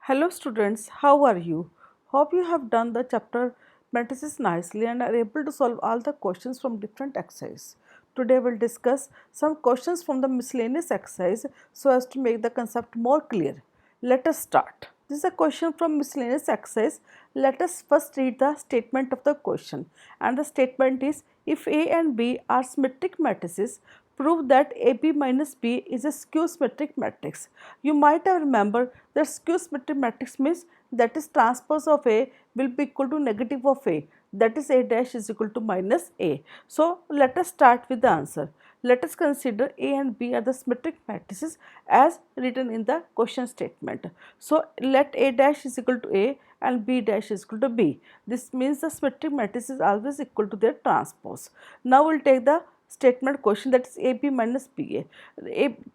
Hello students, how are you? Hope you have done the chapter matrices nicely and are able to solve all the questions from different exercises. Today we'll discuss some questions from the miscellaneous exercise so as to make the concept more clear. Let us start. This is a question from miscellaneous exercise. Let us first read the statement of the question, and the statement is if A and B are symmetric matrices, prove that AB minus B is a skew symmetric matrix. You might have remembered that skew symmetric matrix means that is transpose of A will be equal to negative of A, that is A dash is equal to minus A. So let us start with the answer. Let us consider A and B are the symmetric matrices as written in the question statement. So let A dash is equal to A and B dash is equal to B. This means the symmetric matrix is always equal to their transpose. Now we will take the statement question, that is AB minus BA.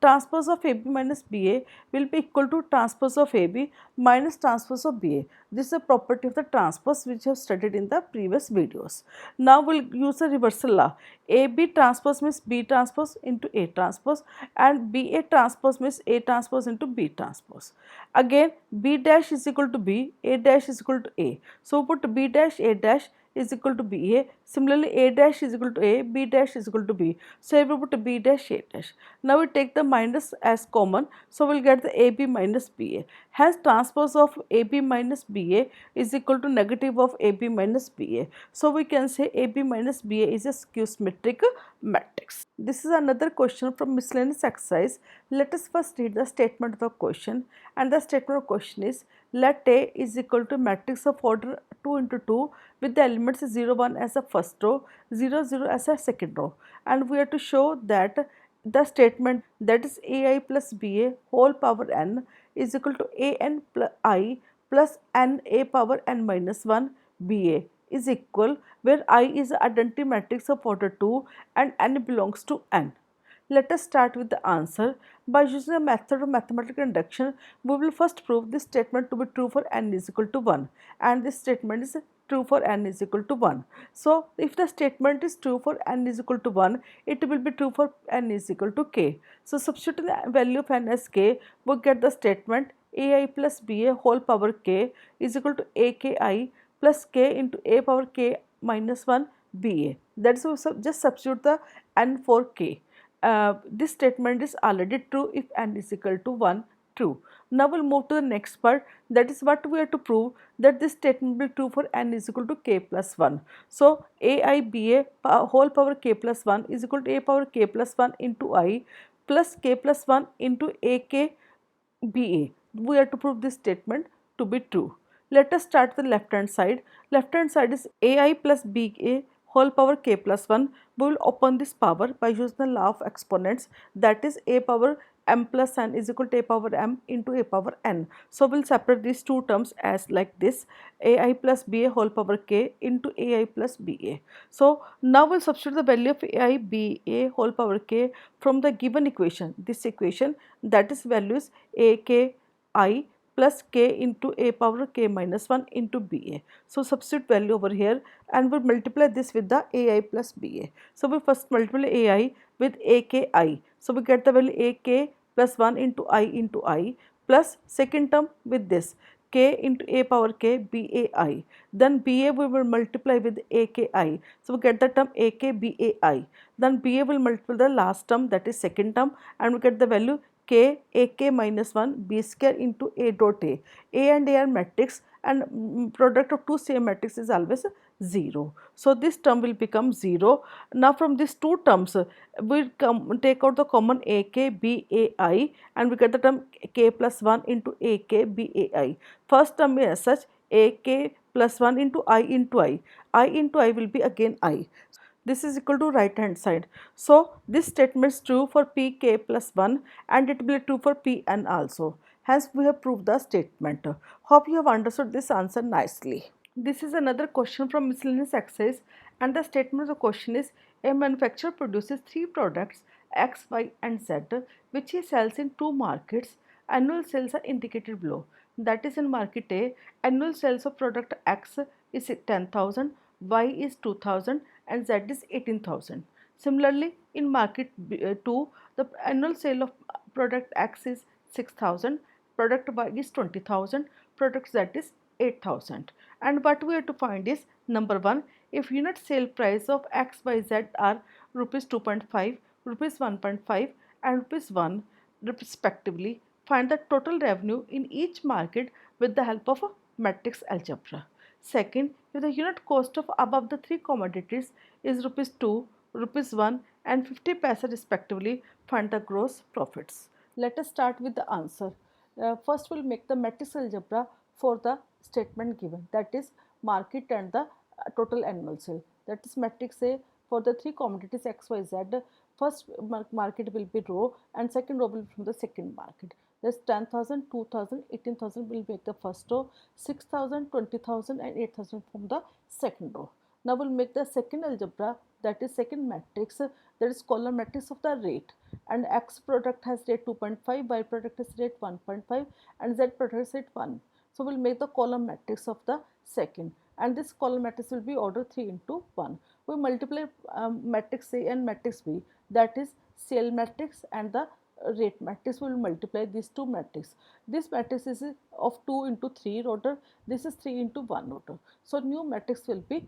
Transpose of AB minus BA will be equal to transpose of AB minus transpose of BA. This is a property of the transpose which we have studied in the previous videos. Now we will use the reversal law. AB transpose means B transpose into A transpose, and BA transpose means A transpose into B transpose. Again B dash is equal to B, A dash is equal to A. So put B dash A dash is equal to BA. Similarly, A dash is equal to A, B dash is equal to B. So here we put B dash, A dash. Now we take the minus as common, so we will get the AB minus BA. Hence, transpose of AB minus BA is equal to negative of AB minus BA. So we can say AB minus BA is a skew symmetric matrix. This is another question from miscellaneous exercise. Let us first read the statement of the question, and the statement of the question is let A is equal to matrix of order 2 into 2 with the elements 0 1 as a first row, 0 0 as a second row, and we have to show that the statement, that is AI plus BA whole power n is equal to AN plus I plus NA power n minus 1 BA is equal, where I is the identity matrix of order 2 and n belongs to n. Let us start with the answer. By using a method of mathematical induction, we will first prove this statement to be true for n is equal to 1, and this statement is true for n is equal to 1. So, if the statement is true for n is equal to 1, it will be true for n is equal to k. So, substituting the value of n as k, we get the statement ai plus ba whole power k is equal to aki plus k into a power k minus 1 ba. That is, just substitute the n for k. This statement is already true if n is equal to 1 true. Now we'll move to the next part, that is what we have to prove, that this statement will be true for n is equal to k plus 1. So aiba whole power k plus 1 is equal to a power k plus 1 into I plus k plus 1 into akba. We have to prove this statement to be true. Let us start with the left hand side. Left hand side is ai plus ba whole power k plus 1. We will open this power by using the law of exponents, that is a power m plus n is equal to a power m into a power n. So we will separate these two terms as like this, ai plus ba whole power k into ai plus ba. So now we will substitute the value of ai ba whole power k from the given equation. This equation, that is value is aki plus k into a power k minus 1 into ba. So substitute value over here and we'll multiply this with the ai plus ba. So we first multiply ai with aki. So we get the value ak plus 1 into I plus second term with this k into a power k bai. Then ba we will multiply with aki. So we get the term ak bai. Then ba will multiply the last term, that is second term, and we get the value k ak minus 1 b square into a dot a. A and a are matrix, and product of two same matrix is always 0. So this term will become 0. Now from these two terms, we take out the common ak bai and we get the term k plus 1 into ak bai. First term is as such ak plus 1 into I into I into I will be again I. This is equal to right hand side. So this statement is true for pk plus 1 and it will be true for pn also. Hence we have proved the statement. Hope you have understood this answer nicely. This is another question from miscellaneous exercise, and the statement of the question is a manufacturer produces three products X, Y and Z which he sells in two markets. Annual sales are indicated below. That is, in market A, annual sales of product X is 10,000, Y is 2,000 and Z is 18,000. Similarly, in market 2, the annual sale of product X is 6,000, product Y is 20,000, product Z is 8,000. And what we have to find is number 1, if unit sale price of X, Y, Z are rupees 2.5, rupees 1.5 and rupees 1 respectively, find the total revenue in each market with the help of a matrix algebra. Second, if the unit cost of above the three commodities is rupees 2, rupees 1 and 50 paisa respectively, find the gross profits. Let us start with the answer. First we'll make the matrix algebra for the statement given, that is market and the total annual sale. That is matrix A for the three commodities X, Y, Z. First market will be row and second row will be from the second market. That's 10,000, 2,000, 18,000 will make the first row, 6,000, 20,000 and 8,000 from the second row. Now we'll make the second algebra, that is second matrix, that is column matrix of the rate, and X product has rate 2.5, Y product has rate 1.5 and Z product has rate 1. So we'll make the column matrix of the second, and this column matrix will be order 3 into 1. We multiply matrix A and matrix B, that is sale matrix and the rate matrix. Will multiply these two matrices. This matrix is of 2 into 3 order, this is 3 into 1 order. So new matrix will be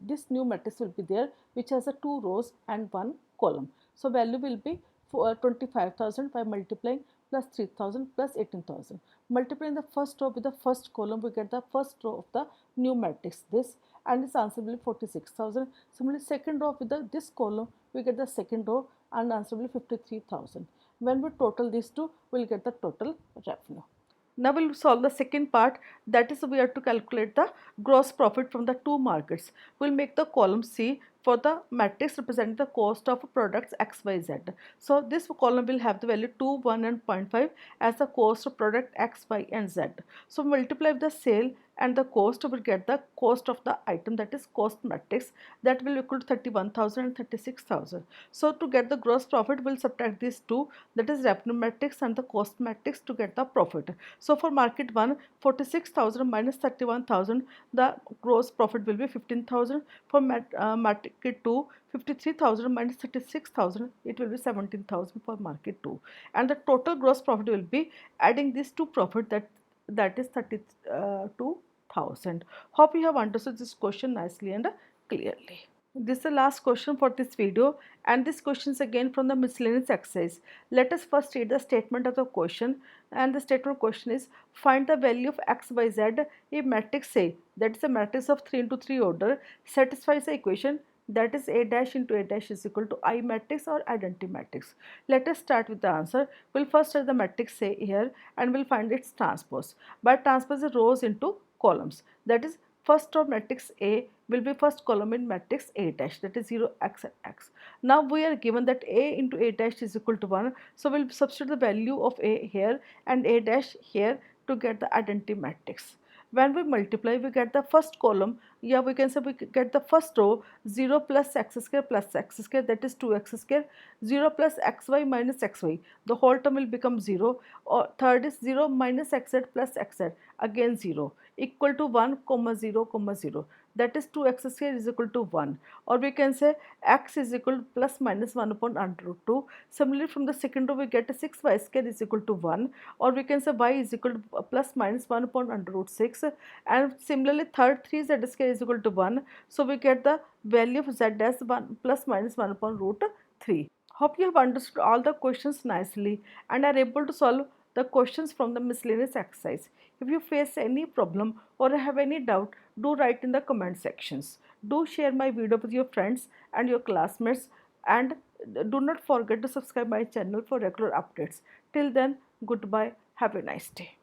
this new matrix will be there, which has a 2 rows and 1 column. So value will be 25,000 by multiplying plus 3,000 plus 18,000. Multiplying the first row with the first column, we get the first row of the new matrix, this, and this answer will be 46,000. Similarly, second row with this column, we get the second row and answer will be 53,000. When we total these two, we will get the total revenue. Now we will solve the second part, that is we have to calculate the gross profit from the two markets. We will make the column C for the matrix representing the cost of products X, Y, Z. So this column will have the value 2, 1 and 0.5 as the cost of product X, Y and Z. So multiply the sale and the cost, will get the cost of the item, that is cost matrix, that will equal to 31,000 and 36,000. So to get the gross profit, we'll subtract these two, that is revenue matrix and the cost matrix, to get the profit. So for market 1, 46,000 minus 31,000, the gross profit will be 15,000. For market 2, 53,000 minus 36,000, it will be 17,000 for market 2. And the total gross profit will be adding these two profit, that is 32,000. Hope you have understood this question nicely and clearly. This is the last question for this video, and this question is again from the miscellaneous exercise. Let us first read the statement of the question, and the statement of question is, find the value of X, Y, Z if matrix A, that is a matrix of 3 into 3 order, satisfies the equation, that is A dash into A dash is equal to I matrix or identity matrix. Let us start with the answer. We'll first set the matrix A here and we'll find its transpose. By transpose the rows into columns, that is first row matrix A will be first column in matrix A dash, that is 0, X and X. Now we are given that A into A dash is equal to 1. So we'll substitute the value of A here and A dash here to get the identity matrix. When we multiply, we get the first column, yeah, we can say we get the first row, 0 plus x square plus x square, that is 2x square, 0 plus xy minus xy, the whole term will become 0, or third is 0 minus xz plus xz, again 0, equal to 1 comma 0 comma 0, that is 2x square is equal to 1, or we can say x is equal to plus minus 1 upon under root 2. Similarly, from the second row we get a 6y square is equal to 1, or we can say y is equal to plus minus 1 upon under root 6, and similarly third 3z square is equal to 1, so we get the value of z as 1 plus minus 1 upon root 3. Hope you have understood all the questions nicely and are able to solve the questions from the miscellaneous exercise. If you face any problem or have any doubt, do write in the comment sections. Do share my video with your friends and your classmates, and do not forget to subscribe my channel for regular updates. Till then, goodbye. Have a nice day.